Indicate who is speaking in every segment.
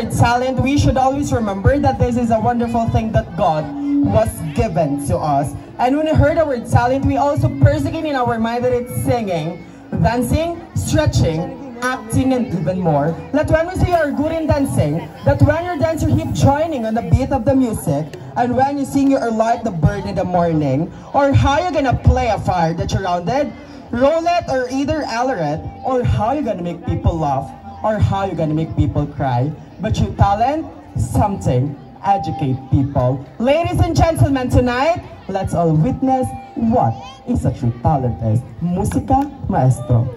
Speaker 1: talent, we should always remember that this is a wonderful thing that God was given to us. And when we heard the word talent, we also persecute in our mind that it's singing, dancing, stretching, acting, and even more. That when we say you're good in dancing, that when you're dancing, you keep joining on the beat of the music, and when you sing, you're like the bird in the morning. Or how you're gonna play a fire that you're rounded, roulette, or either aleret, or how you're gonna make people laugh, or how you're gonna make people cry. But your talent, something, educate people. Ladies and gentlemen, tonight, let's all witness what is a true talent is. Musika Maestro.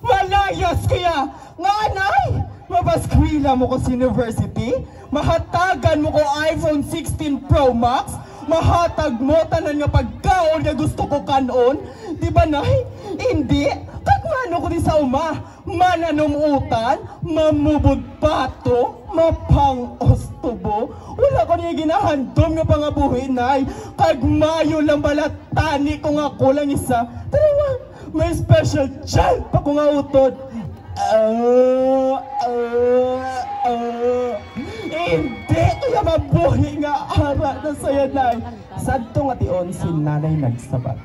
Speaker 1: Malayas kaya nga anay, mabaskwila mo ko sa university, mahatagan mo ko iPhone 16 Pro Max, mahatag mo tanan nga pagkaon nga gusto ko kanon, di ba nay? Hindi, kagmano ko di sa uma, mananumutan, mamubod pato, mapang-ostobo, wala ko niya ginahandom nga pangabuhin nay, kagmayo lang balatani ko nga ko lang isa, tara may special child pa ko nga utod. Hindi kaya mabuhi nga ara na saya nay. Sadto nga tion si nanay nagsabat.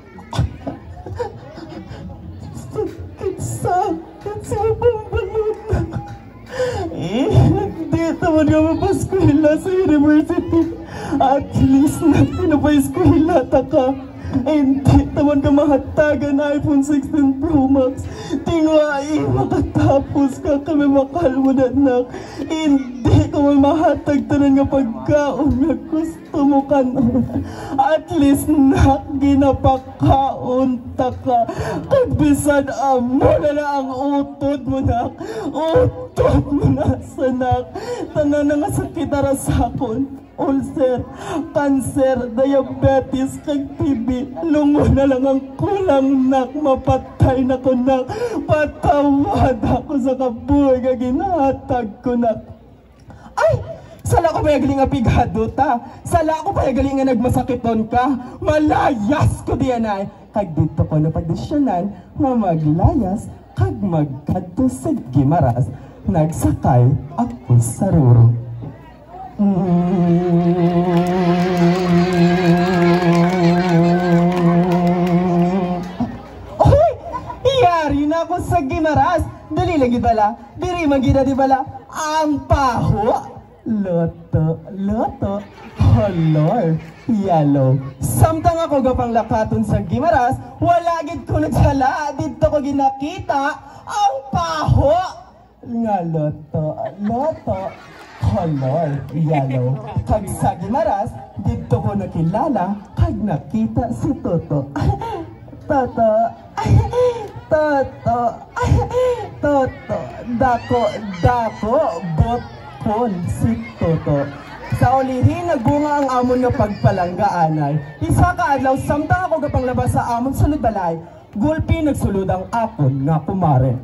Speaker 1: Sakit sa pambalot na. Hindi naman nga mapaskwila sa university. At least na pinapaskwila ta ka. Hindi naman ka mahatagan na iPhone 16 Pro Max. Tingwai, makatapos ka kami makalmo na anak. Hindi ka mahatag tanan nga pagkaon nga gusto mo ka na. At least na ginapakaon ta ka. Kagbisan amo na ang utod mo na. Utod mo na sanak. Tanan na nga sakit arasakon. Ulcer, cancer, diabetes, kag TB, lungo na lang ang kulang nak, mapatay na ko nak, patawad ako sa kabuhay nga ginahatag ko nak. Ay! Sala ko pa galing nga pigado ta, sala ko pa galing nga nagmasakiton ka, malayas ko diyan ay, kag dito ko na pagdesyonan, nga maglayas, kag magkadto sa Gimaras, nagsakay ako sa ruro. Oy! Iyari na ako sa Gimaras. Dali lagi bala. Diri magina di bala. Ang paho. Loto. Loto. Color. Yellow. Samtang ako gapang lakaton sa Gimaras, wala gid ko nagsala. Dito ko ginakita ang paho. Nga loto. Loto. Color, yellow. Kag sa Gimaras, dito ko nakilala, kag nakita si Toto. Toto, Toto, Toto, dako, botkon si Toto. Sa ulihin, nagbunga ang amon nga pagpalanggaanay. Isa ka adlaw, samtang ako gapang labas sa amon sulod balay, gulpi nagsulod ang akon nga kumare.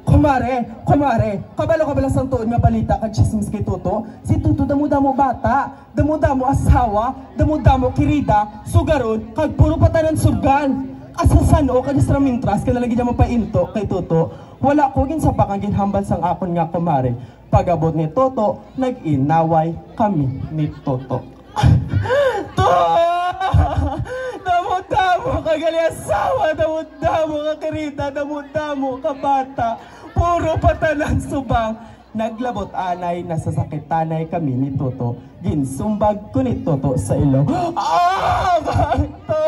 Speaker 1: Kumare, kabalo-kabalo sang tuon nga balita kag chismis kay Toto. Si Toto damo-damo bata, damo-damo asawa, damo-damo kirida, sugaron, kag puro patanan sugan. Asasan o kag isra mintras ka nalagi mo painto kay Toto. Wala ko gin sa pakang ginhambal sang akon nga kumare. Pagabot ni Toto, nag-inaway kami ni Toto. Damo-damo ka gali asawa, damo-damo ka kirida, damo-damo ka bata. Puro patanan subang. Naglabot anay, nasasakitanay kami ni Toto. Ginsumbag ko ni Toto sa ilong. Bakto!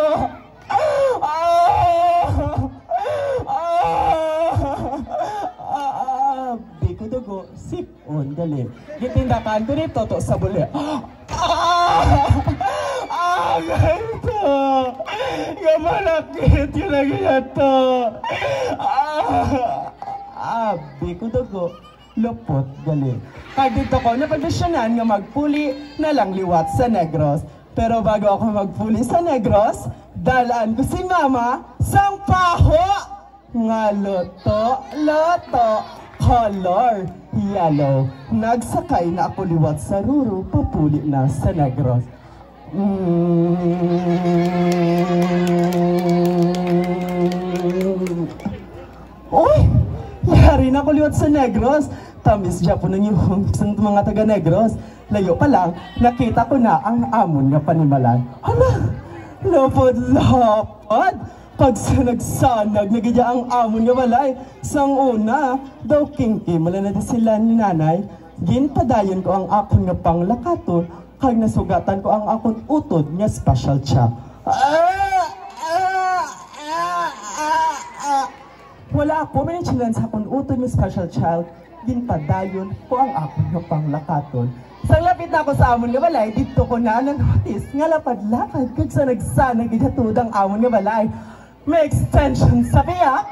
Speaker 1: Biko dugo, sipon, gali. Gitindakan ko ni Toto sa buli. Ganito! Gamalakit yun lagi ito! Biko dugo, lupot, gali. Kag dito ko, napagdasyanan nga magpuli na lang liwat sa Negros. Pero bago ako magpuli sa Negros, dalaan ko si Mama sang paho! Nga loto, color, yellow. Nagsakay na ako liwat sa Ruru, papuli na sa Negros. Uy! Yari na ako liwat sa Negros. Tamis dyan po nang yung mga taga Negros. Layo pa lang, nakita ko na ang amon nga panimalan. Lopod! Pag sanag-sanag, nagidya ang amon nga balay. Sang una, daw kingki, mala na sila ni nanay. Ginpadayon ko ang akon nga panglakaton, kag nasugatan ko ang akon utod nga special cha. Wala ako, may nansilan sa akon utod nga special child. Ginpadayon ko ang akon nga panglakaton. Sang lapit na ako sa amon nga balay, dito ko na notice nga lapad-lapad kag sanag-sanag gihatod ang amon nga balay. May extension sa biyak,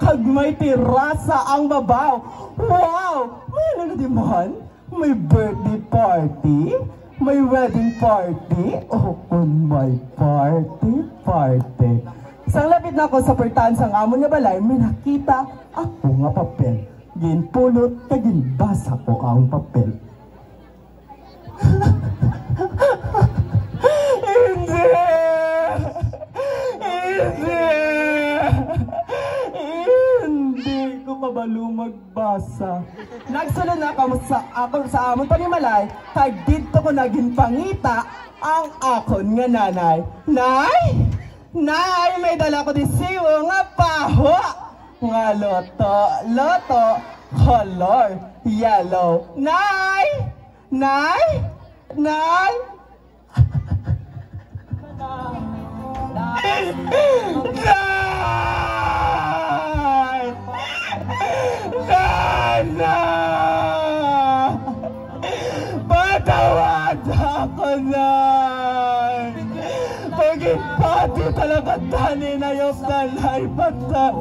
Speaker 1: kag may terasa ang babaw. Wow! May ano na diman? May birthday party? May wedding party? O kung may party. Sang lapit na ako sa pertahan sang amon nga balay, may nakita ako nga papel. Ginpulot kag ginbasa ko ang papel. Hindi ko kabalo magbasa. Nagsulod na ako sa amon panimalay, kag dito ko naging pangita ang akon nga nanay. Nay, may dala ko di siwo nga paho. Nga loto, color, yellow. Nay! Patawad ako, Nay! Pagipati talaga tani na yung nanay pata.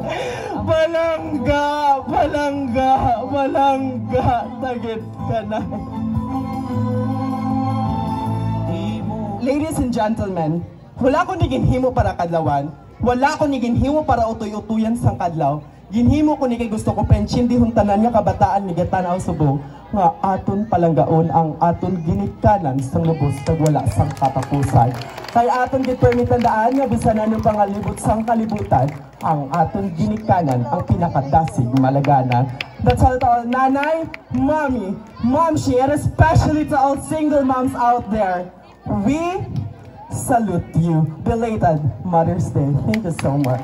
Speaker 1: Balangga, tagit ka na. Ladies and gentlemen, wala ko ni ginhimo para kadlawan, wala ko ni ginhimo para utoy-utuyan sang kadlaw, ginhimo ko ni kay gusto ko pensyon di huntanan nga kabataan ni Gatanaw Subong, nga aton palanggaon ang aton ginikanan sang lubos kag wala sang katapusan. Kay aton gitpermitandaan nga bisan anong pangalibot sang kalibutan, ang aton ginikanan ang pinakadasig malagana. That's all to all nanay, mommy, momshi, and especially to all single moms out there. We salute you. Belated Mother's Day. Thank you so much.